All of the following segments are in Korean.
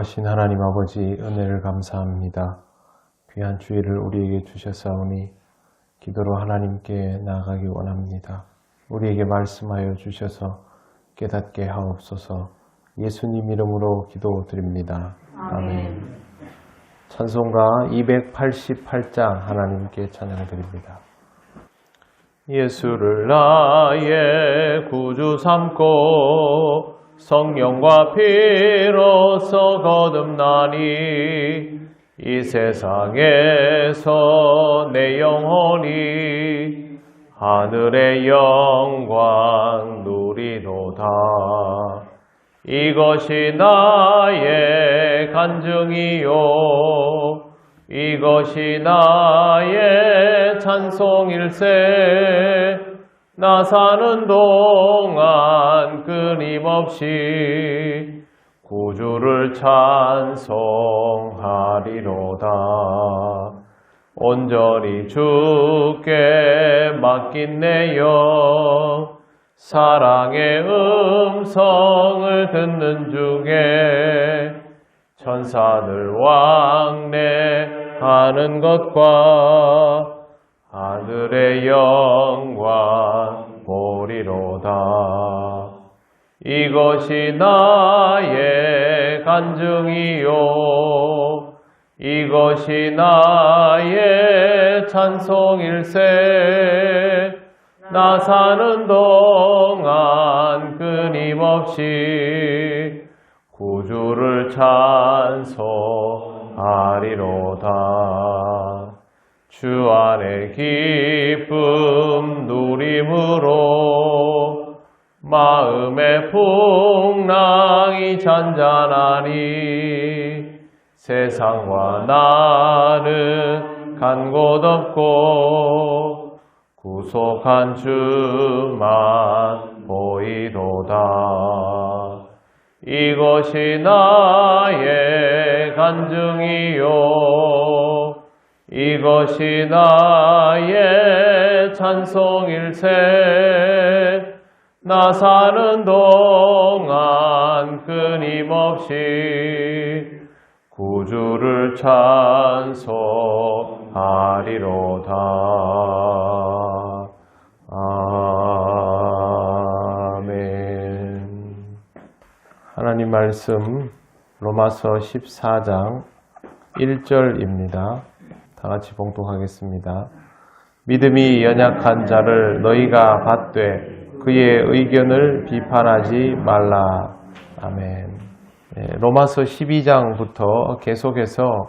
거룩하신 하나님 아버지 은혜를 감사합니다. 귀한 주일을 우리에게 주셨사오니 기도로 하나님께 나아가기 원합니다. 우리에게 말씀하여 주셔서 깨닫게 하옵소서. 예수님 이름으로 기도드립니다. 아멘. 찬송가 288장 하나님께 찬양드립니다. 예수를 나의 구주 삼고 성령과 피로써 거듭나니 이 세상에서 내 영혼이 하늘의 영광 누리도다. 이것이 나의 간증이요 이것이 나의 찬송일세. 나 사는 동안 끊임없이 구주를 찬송하리로다. 온전히 주께 맡긴 내 영 사랑의 음성을 듣는 중에 천사들 왕래하는 것과 하늘의 영광 보리로다. 이것이 나의 간증이요 이것이 나의 찬송일세. 나 사는 동안 끊임없이 구주를 찬송하리로다. 주 안에 기쁨 누림으로 마음의 풍랑이 잔잔하니 세상과 나는 간 곳 없고 구속한 주만 보이도다. 이것이 나의 간증이요 이것이 나의 찬송일세. 나 사는 동안 끊임없이 구주를 찬송하리로다. 아멘. 하나님 말씀 로마서 14장 1절입니다. 다 같이 봉독하겠습니다. 믿음이 연약한 자를 너희가 받되 그의 의견을 비판하지 말라. 아멘. 로마서 12장부터 계속해서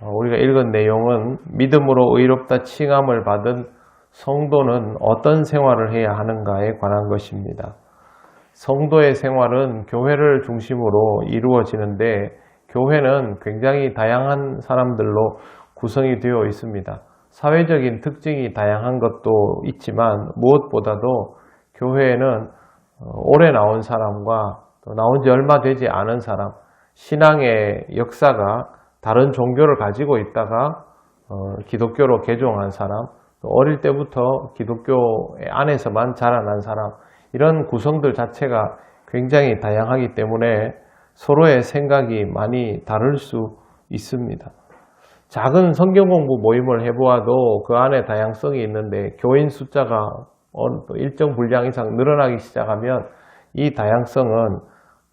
우리가 읽은 내용은 믿음으로 의롭다 칭함을 받은 성도는 어떤 생활을 해야 하는가에 관한 것입니다. 성도의 생활은 교회를 중심으로 이루어지는데 교회는 굉장히 다양한 사람들로 구성이 되어 있습니다. 사회적인 특징이 다양한 것도 있지만 무엇보다도 교회에는 오래 나온 사람과 또 나온 지 얼마 되지 않은 사람, 신앙의 역사가 다른 종교를 가지고 있다가 기독교로 개종한 사람, 또 어릴 때부터 기독교 안에서만 자라난 사람, 이런 구성들 자체가 굉장히 다양하기 때문에 서로의 생각이 많이 다를 수 있습니다. 작은 성경 공부 모임을 해보아도 그 안에 다양성이 있는데 교인 숫자가 일정 분량 이상 늘어나기 시작하면 이 다양성은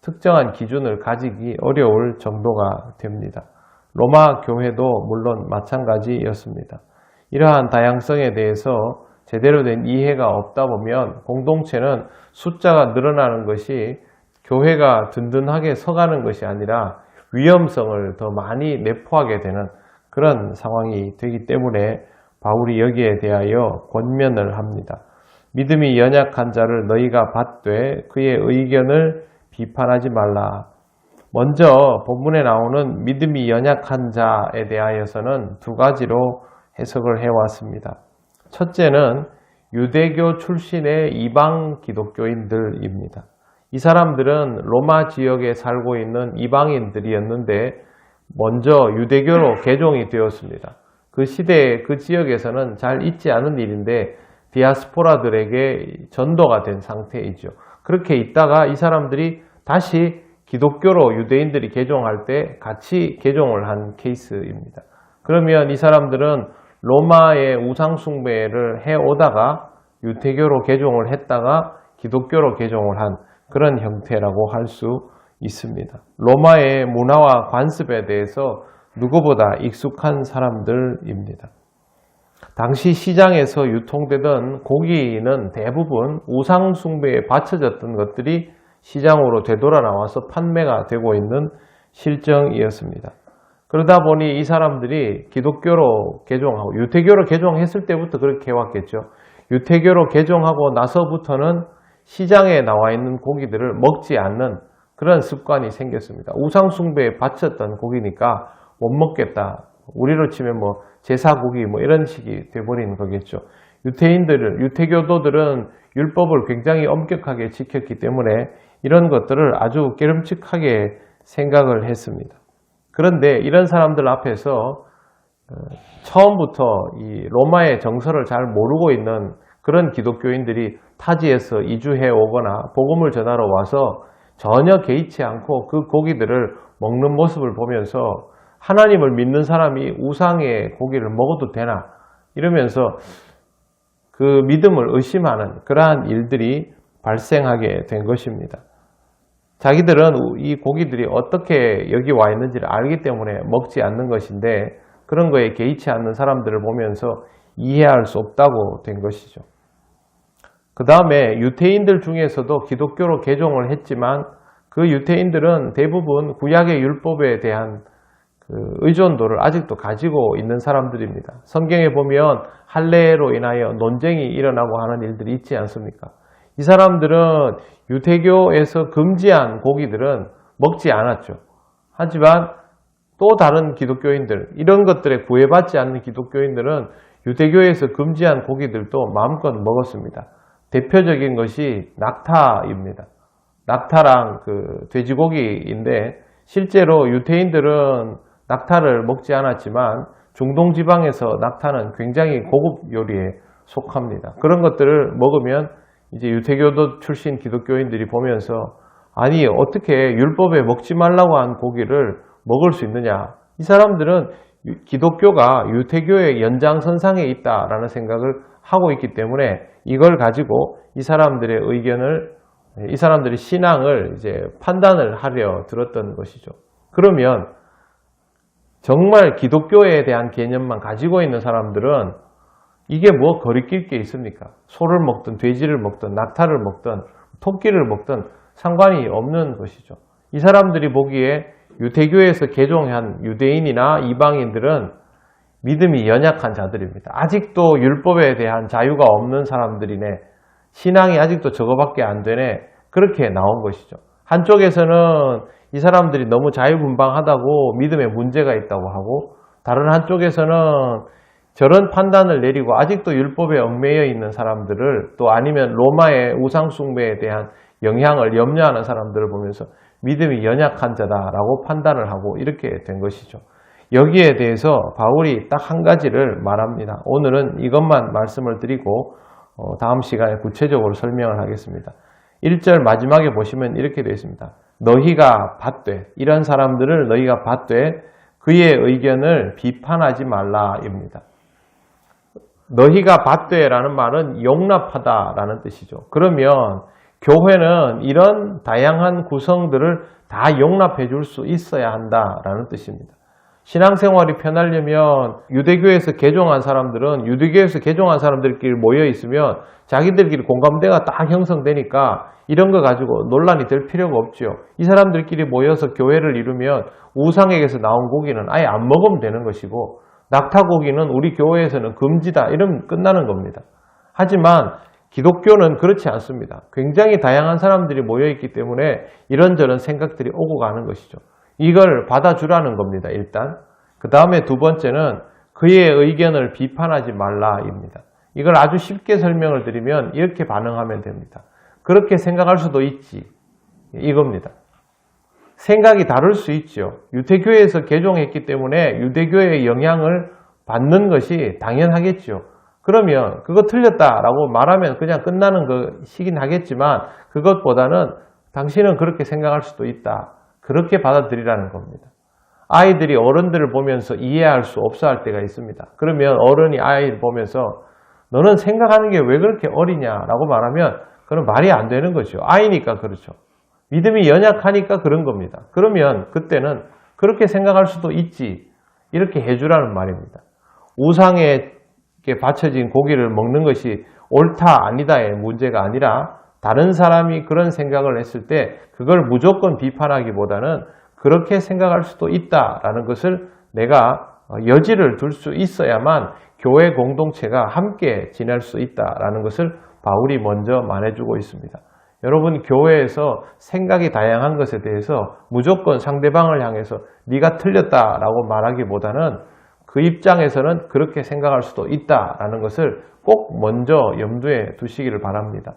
특정한 기준을 가지기 어려울 정도가 됩니다. 로마 교회도 물론 마찬가지였습니다. 이러한 다양성에 대해서 제대로 된 이해가 없다 보면 공동체는 숫자가 늘어나는 것이 교회가 든든하게 서가는 것이 아니라 위험성을 더 많이 내포하게 되는 그런 상황이 되기 때문에 바울이 여기에 대하여 권면을 합니다. 믿음이 연약한 자를 너희가 받되 그의 의견을 비판하지 말라. 먼저 본문에 나오는 믿음이 연약한 자에 대하여서는 두 가지로 해석을 해왔습니다. 첫째는 유대교 출신의 이방 기독교인들입니다. 이 사람들은 로마 지역에 살고 있는 이방인들이었는데 먼저 유대교로 개종이 되었습니다. 그 시대에 그 지역에서는 잘 있지 않은 일인데 디아스포라들에게 전도가 된 상태이죠. 그렇게 있다가 이 사람들이 다시 기독교로 유대인들이 개종할 때 같이 개종을 한 케이스입니다. 그러면 이 사람들은 로마의 우상숭배를 해오다가 유태교로 개종을 했다가 기독교로 개종을 한 그런 형태라고 할 수 있습니다. 로마의 문화와 관습에 대해서 누구보다 익숙한 사람들입니다. 당시 시장에서 유통되던 고기는 대부분 우상숭배에 바쳐졌던 것들이 시장으로 되돌아 나와서 판매가 되고 있는 실정이었습니다. 그러다 보니 이 사람들이 기독교로 개종하고 유태교로 개종했을 때부터 그렇게 해왔겠죠. 유태교로 개종하고 나서부터는 시장에 나와 있는 고기들을 먹지 않는 그런 습관이 생겼습니다. 우상숭배에 바쳤던 고기니까 못 먹겠다. 우리로 치면 뭐 제사고기 뭐 이런 식이 돼버리는 거겠죠. 유태교도들은 율법을 굉장히 엄격하게 지켰기 때문에 이런 것들을 아주 깨름칙하게 생각을 했습니다. 그런데 이런 사람들 앞에서 처음부터 이 로마의 정서를 잘 모르고 있는 그런 기독교인들이 타지에서 이주해 오거나 복음을 전하러 와서 전혀 개의치 않고 그 고기들을 먹는 모습을 보면서 하나님을 믿는 사람이 우상의 고기를 먹어도 되나 이러면서 그 믿음을 의심하는 그러한 일들이 발생하게 된 것입니다. 자기들은 이 고기들이 어떻게 여기 와 있는지를 알기 때문에 먹지 않는 것인데 그런 거에 개의치 않는 사람들을 보면서 이해할 수 없다고 된 것이죠. 그 다음에 유태인들 중에서도 기독교로 개종을 했지만 그 유태인들은 대부분 구약의 율법에 대한 그 의존도를 아직도 가지고 있는 사람들입니다. 성경에 보면 할례로 인하여 논쟁이 일어나고 하는 일들이 있지 않습니까? 이 사람들은 유태교에서 금지한 고기들은 먹지 않았죠. 하지만 또 다른 기독교인들, 이런 것들에 구애받지 않는 기독교인들은 유태교에서 금지한 고기들도 마음껏 먹었습니다. 대표적인 것이 낙타입니다. 낙타랑 그 돼지고기인데 실제로 유태인들은 낙타를 먹지 않았지만 중동 지방에서 낙타는 굉장히 고급 요리에 속합니다. 그런 것들을 먹으면 이제 유태교도 출신 기독교인들이 보면서 아니 어떻게 율법에 먹지 말라고 한 고기를 먹을 수 있느냐. 이 사람들은 기독교가 유태교의 연장선상에 있다라는 생각을 하고 있기 때문에 이걸 가지고 이 사람들의 의견을, 이 사람들의 신앙을 이제 판단을 하려 들었던 것이죠. 그러면 정말 기독교에 대한 개념만 가지고 있는 사람들은 이게 뭐 거리낄 게 있습니까? 소를 먹든 돼지를 먹든 낙타를 먹든 토끼를 먹든 상관이 없는 것이죠. 이 사람들이 보기에 유태교에서 개종한 유대인이나 이방인들은 믿음이 연약한 자들입니다. 아직도 율법에 대한 자유가 없는 사람들이네. 신앙이 아직도 저거밖에 안 되네. 그렇게 나온 것이죠. 한쪽에서는 이 사람들이 너무 자유분방하다고 믿음에 문제가 있다고 하고 다른 한쪽에서는 저런 판단을 내리고 아직도 율법에 얽매여 있는 사람들을 또 아니면 로마의 우상숭배에 대한 영향을 염려하는 사람들을 보면서 믿음이 연약한 자다라고 판단을 하고 이렇게 된 것이죠. 여기에 대해서 바울이 딱 한 가지를 말합니다. 오늘은 이것만 말씀을 드리고 다음 시간에 구체적으로 설명을 하겠습니다. 1절 마지막에 보시면 이렇게 되어 있습니다. 너희가 받되, 이런 사람들을 너희가 받되 그의 의견을 비판하지 말라입니다. 너희가 받되라는 말은 용납하다라는 뜻이죠. 그러면 교회는 이런 다양한 구성들을 다 용납해 줄 수 있어야 한다라는 뜻입니다. 신앙생활이 편하려면 유대교에서 개종한 사람들은 유대교에서 개종한 사람들끼리 모여 있으면 자기들끼리 공감대가 딱 형성되니까 이런 거 가지고 논란이 될 필요가 없죠. 이 사람들끼리 모여서 교회를 이루면 우상에게서 나온 고기는 아예 안 먹으면 되는 것이고 낙타고기는 우리 교회에서는 금지다 이러면 끝나는 겁니다. 하지만 기독교는 그렇지 않습니다. 굉장히 다양한 사람들이 모여있기 때문에 이런저런 생각들이 오고 가는 것이죠. 이걸 받아주라는 겁니다. 일단 그 다음에 두 번째는 그의 의견을 비판하지 말라입니다. 이걸 아주 쉽게 설명을 드리면 이렇게 반응하면 됩니다. 그렇게 생각할 수도 있지 이겁니다. 생각이 다를 수 있죠. 유태교에서 개종했기 때문에 유대교의 영향을 받는 것이 당연하겠죠. 그러면 그거 틀렸다라고 말하면 그냥 끝나는 것이긴 하겠지만 그것보다는 당신은 그렇게 생각할 수도 있다. 그렇게 받아들이라는 겁니다. 아이들이 어른들을 보면서 이해할 수 없어 할 때가 있습니다. 그러면 어른이 아이를 보면서 너는 생각하는 게 왜 그렇게 어리냐라고 말하면 그건 말이 안 되는 거죠. 아이니까 그렇죠. 믿음이 연약하니까 그런 겁니다. 그러면 그때는 그렇게 생각할 수도 있지. 이렇게 해주라는 말입니다. 우상에 바쳐진 고기를 먹는 것이 옳다 아니다의 문제가 아니라 다른 사람이 그런 생각을 했을 때 그걸 무조건 비판하기보다는 그렇게 생각할 수도 있다라는 것을 내가 여지를 둘 수 있어야만 교회 공동체가 함께 지낼 수 있다라는 것을 바울이 먼저 말해주고 있습니다. 여러분, 교회에서 생각이 다양한 것에 대해서 무조건 상대방을 향해서 네가 틀렸다라고 말하기보다는 그 입장에서는 그렇게 생각할 수도 있다라는 것을 꼭 먼저 염두에 두시기를 바랍니다.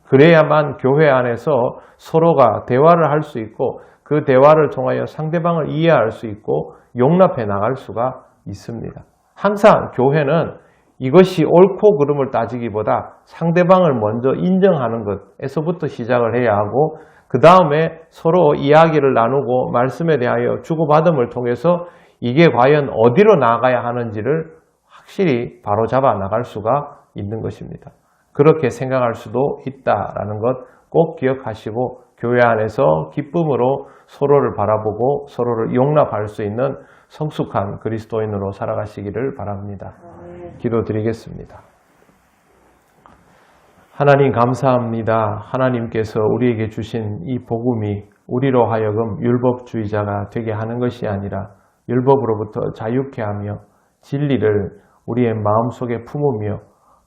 그래야만 교회 안에서 서로가 대화를 할 수 있고 그 대화를 통하여 상대방을 이해할 수 있고 용납해 나갈 수가 있습니다. 항상 교회는 이것이 옳고 그름을 따지기보다 상대방을 먼저 인정하는 것에서부터 시작을 해야 하고 그 다음에 서로 이야기를 나누고 말씀에 대하여 주고받음을 통해서 이게 과연 어디로 나가야 하는지를 확실히 바로잡아 나갈 수가 있는 것입니다. 그렇게 생각할 수도 있다라는 것 꼭 기억하시고 교회 안에서 기쁨으로 서로를 바라보고 서로를 용납할 수 있는 성숙한 그리스도인으로 살아가시기를 바랍니다. 기도드리겠습니다. 하나님 감사합니다. 하나님께서 우리에게 주신 이 복음이 우리로 하여금 율법주의자가 되게 하는 것이 아니라 율법으로부터 자유케 하며 진리를 우리의 마음속에 품으며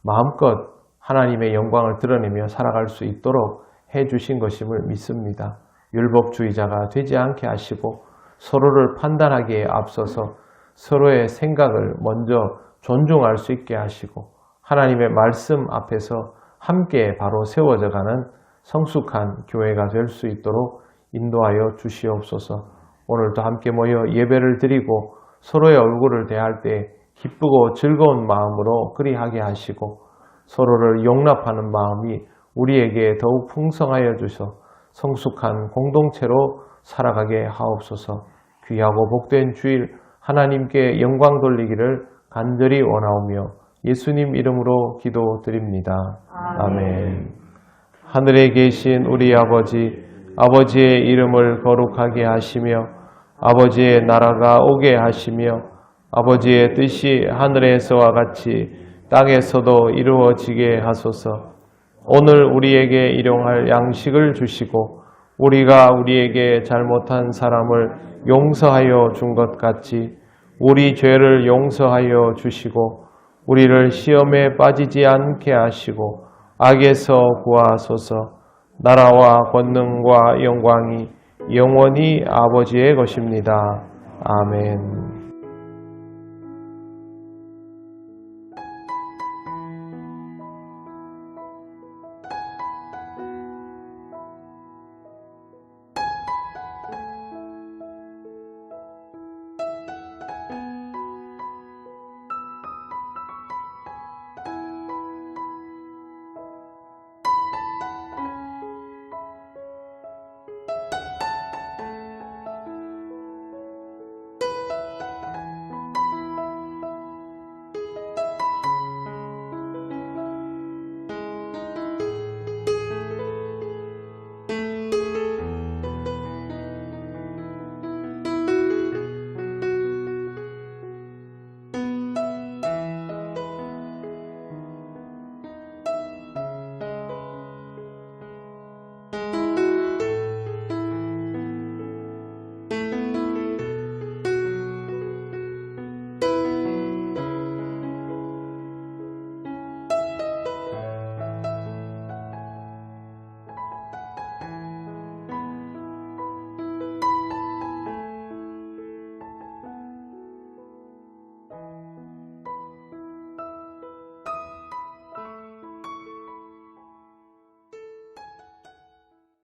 마음껏 하나님의 영광을 드러내며 살아갈 수 있도록 해주신 것임을 믿습니다. 율법주의자가 되지 않게 하시고 서로를 판단하기에 앞서서 서로의 생각을 먼저 존중할 수 있게 하시고 하나님의 말씀 앞에서 함께 바로 세워져가는 성숙한 교회가 될 수 있도록 인도하여 주시옵소서. 오늘도 함께 모여 예배를 드리고 서로의 얼굴을 대할 때 기쁘고 즐거운 마음으로 그리하게 하시고 서로를 용납하는 마음이 우리에게 더욱 풍성하여 주셔 성숙한 공동체로 살아가게 하옵소서. 귀하고 복된 주일 하나님께 영광 돌리기를 간절히 원하오며 예수님 이름으로 기도드립니다. 아멘. 하늘에 계신 우리 아버지, 아버지의 이름을 거룩하게 하시며 아버지의 나라가 오게 하시며 아버지의 뜻이 하늘에서와 같이 땅에서도 이루어지게 하소서. 오늘 우리에게 일용할 양식을 주시고 우리가 우리에게 잘못한 사람을 용서하여 준 것 같이 우리 죄를 용서하여 주시고 우리를 시험에 빠지지 않게 하시고 악에서 구하소서. 나라와 권능과 영광이 영원히 아버지의 것입니다. 아멘.